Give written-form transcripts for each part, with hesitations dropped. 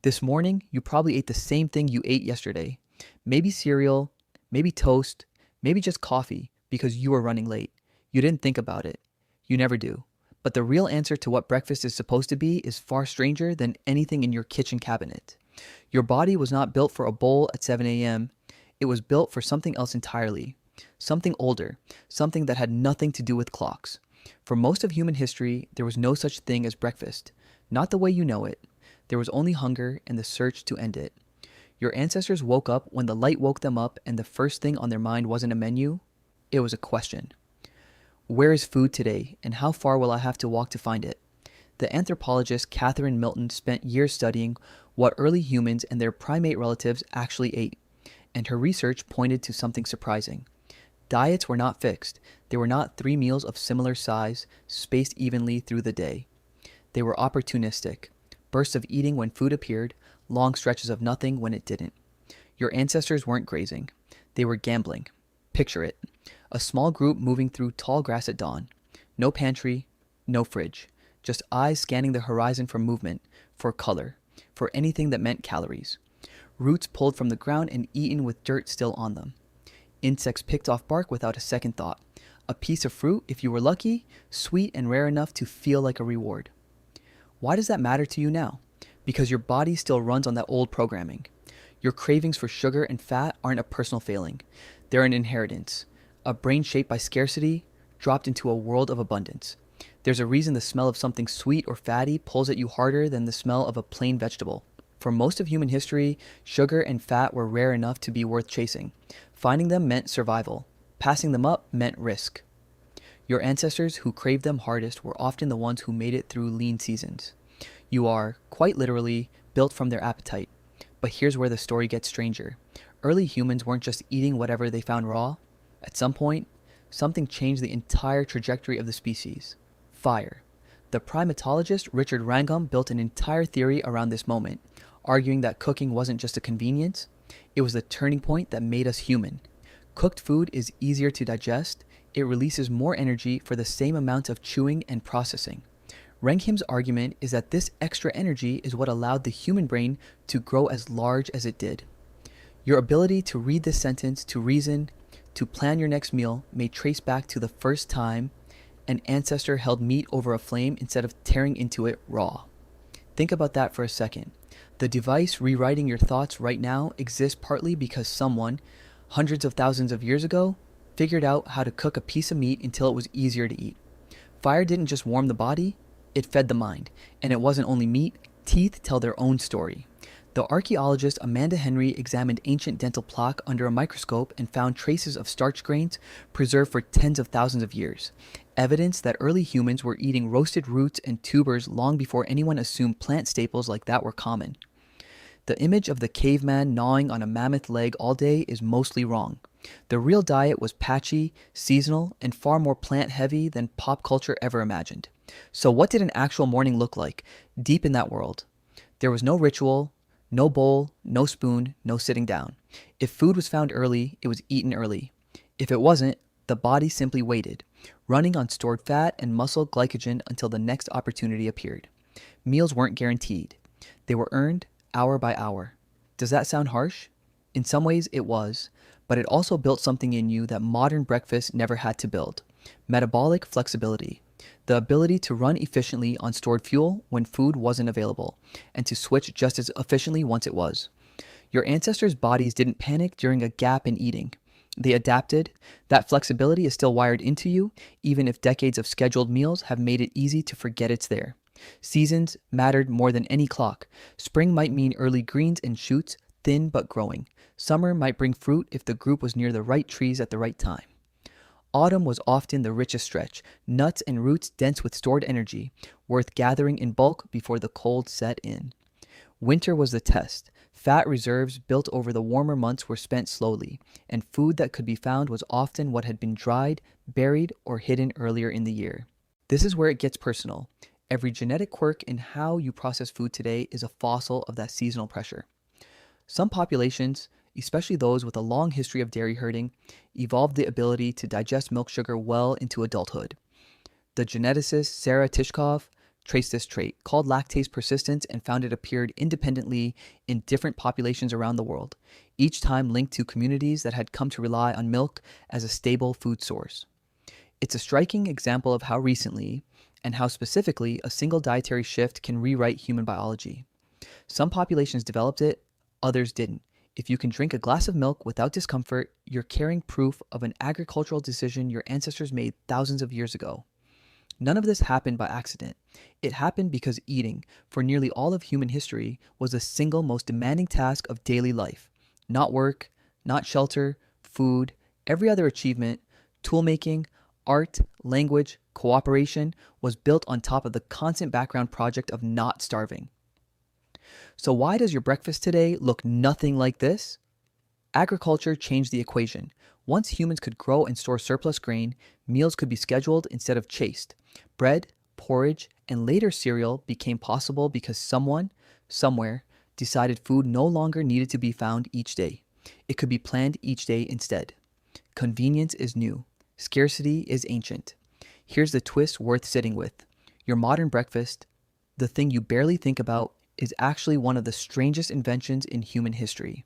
This morning, you probably ate the same thing you ate yesterday. Maybe cereal, maybe toast, maybe just coffee because you were running late. You didn't think about it. You never do. But the real answer to what breakfast is supposed to be is far stranger than anything in your kitchen cabinet. Your body was not built for a bowl at 7 a.m. It was built for something else entirely. Something older, something that had nothing to do with clocks. For most of human history, there was no such thing as breakfast. Not the way you know it. There was only hunger and the search to end it. Your ancestors woke up when the light woke them up, and the first thing on their mind wasn't a menu, it was a question. Where is food today, and how far will I have to walk to find it? The anthropologist Catherine Milton spent years studying what early humans and their primate relatives actually ate, and her research pointed to something surprising. Diets were not fixed. They were not 3 meals of similar size, spaced evenly through the day. They were opportunistic. Bursts of eating when food appeared, long stretches of nothing when it didn't. Your ancestors weren't grazing. They were gambling. Picture it. A small group moving through tall grass at dawn. No pantry, no fridge. Just eyes scanning the horizon for movement, for color, for anything that meant calories. Roots pulled from the ground and eaten with dirt still on them. Insects picked off bark without a second thought. A piece of fruit, if you were lucky, sweet and rare enough to feel like a reward. Why does that matter to you now? Because your body still runs on that old programming. Your cravings for sugar and fat aren't a personal failing. They're an inheritance. A brain shaped by scarcity, dropped into a world of abundance. There's a reason the smell of something sweet or fatty pulls at you harder than the smell of a plain vegetable. For most of human history, sugar and fat were rare enough to be worth chasing. Finding them meant survival. Passing them up meant risk. Your ancestors who craved them hardest were often the ones who made it through lean seasons. You are, quite literally, built from their appetite. But here's where the story gets stranger. Early humans weren't just eating whatever they found raw. At some point, something changed the entire trajectory of the species. Fire. The primatologist Richard Wrangham built an entire theory around this moment, arguing that cooking wasn't just a convenience, it was the turning point that made us human. Cooked food is easier to digest, it releases more energy for the same amount of chewing and processing. Wrangham's argument is that this extra energy is what allowed the human brain to grow as large as it did. Your ability to read this sentence, to reason, to plan your next meal may trace back to the first time an ancestor held meat over a flame instead of tearing into it raw. Think about that for a second. The device rewriting your thoughts right now exists partly because someone, hundreds of thousands of years ago, figured out how to cook a piece of meat until it was easier to eat. Fire didn't just warm the body, it fed the mind. And it wasn't only meat, teeth tell their own story. The archaeologist Amanda Henry examined ancient dental plaque under a microscope and found traces of starch grains preserved for tens of thousands of years. Evidence that early humans were eating roasted roots and tubers long before anyone assumed plant staples like that were common. The image of the caveman gnawing on a mammoth leg all day is mostly wrong. The real diet was patchy, seasonal, and far more plant-heavy than pop culture ever imagined. So what did an actual morning look like, deep in that world? There was no ritual, no bowl, no spoon, no sitting down. If food was found early, it was eaten early. If it wasn't, the body simply waited, running on stored fat and muscle glycogen until the next opportunity appeared. Meals weren't guaranteed. They were earned hour by hour. Does that sound harsh? In some ways it was, but it also built something in you that modern breakfast never had to build. Metabolic flexibility. The ability to run efficiently on stored fuel when food wasn't available, and to switch just as efficiently once it was. Your ancestors' bodies didn't panic during a gap in eating. They adapted. That flexibility is still wired into you, even if decades of scheduled meals have made it easy to forget it's there. Seasons mattered more than any clock. Spring might mean early greens and shoots, thin but growing. Summer might bring fruit if the group was near the right trees at the right time. Autumn was often the richest stretch, nuts and roots dense with stored energy, worth gathering in bulk before the cold set in. Winter was the test. Fat reserves built over the warmer months were spent slowly, and food that could be found was often what had been dried, buried, or hidden earlier in the year. This is where it gets personal. Every genetic quirk in how you process food today is a fossil of that seasonal pressure. Some populations, especially those with a long history of dairy herding, evolved the ability to digest milk sugar well into adulthood. The geneticist Sarah Tishkov traced this trait, called lactase persistence, and found it appeared independently in different populations around the world, each time linked to communities that had come to rely on milk as a stable food source. It's a striking example of how recently, and how specifically, a single dietary shift can rewrite human biology. Some populations developed it, others didn't. If you can drink a glass of milk without discomfort, you're carrying proof of an agricultural decision your ancestors made thousands of years ago. None of this happened by accident. It happened because eating, for nearly all of human history, was the single most demanding task of daily life. Not work, not shelter, food, every other achievement, toolmaking, art, language, cooperation was built on top of the constant background project of not starving. So why does your breakfast today look nothing like this? Agriculture changed the equation. Once humans could grow and store surplus grain, meals could be scheduled instead of chased. Bread, porridge, and later cereal became possible because someone, somewhere, decided food no longer needed to be found each day. It could be planned each day instead. Convenience is new. Scarcity is ancient. Here's the twist worth sitting with. Your modern breakfast, the thing you barely think about, is actually one of the strangest inventions in human history.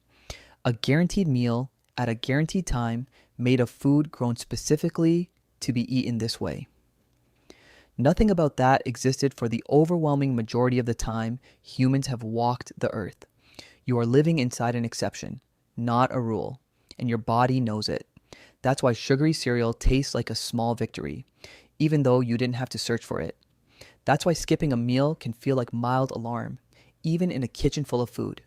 A guaranteed meal at a guaranteed time made of food grown specifically to be eaten this way. Nothing about that existed for the overwhelming majority of the time humans have walked the earth. You are living inside an exception, not a rule, and your body knows it. That's why sugary cereal tastes like a small victory, even though you didn't have to search for it. That's why skipping a meal can feel like mild alarm, even in a kitchen full of food.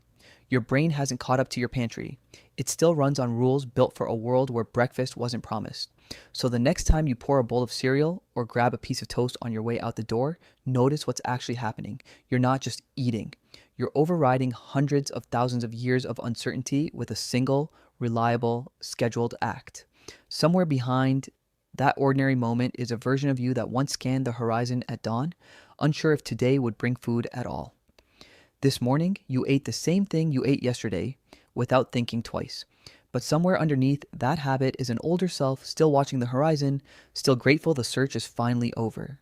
Your brain hasn't caught up to your pantry. It still runs on rules built for a world where breakfast wasn't promised. So the next time you pour a bowl of cereal or grab a piece of toast on your way out the door, notice what's actually happening. You're not just eating. You're overriding hundreds of thousands of years of uncertainty with a single, reliable, scheduled act. Somewhere behind that ordinary moment is a version of you that once scanned the horizon at dawn, unsure if today would bring food at all. This morning, you ate the same thing you ate yesterday without thinking twice. But somewhere underneath that habit is an older self still watching the horizon, still grateful the search is finally over.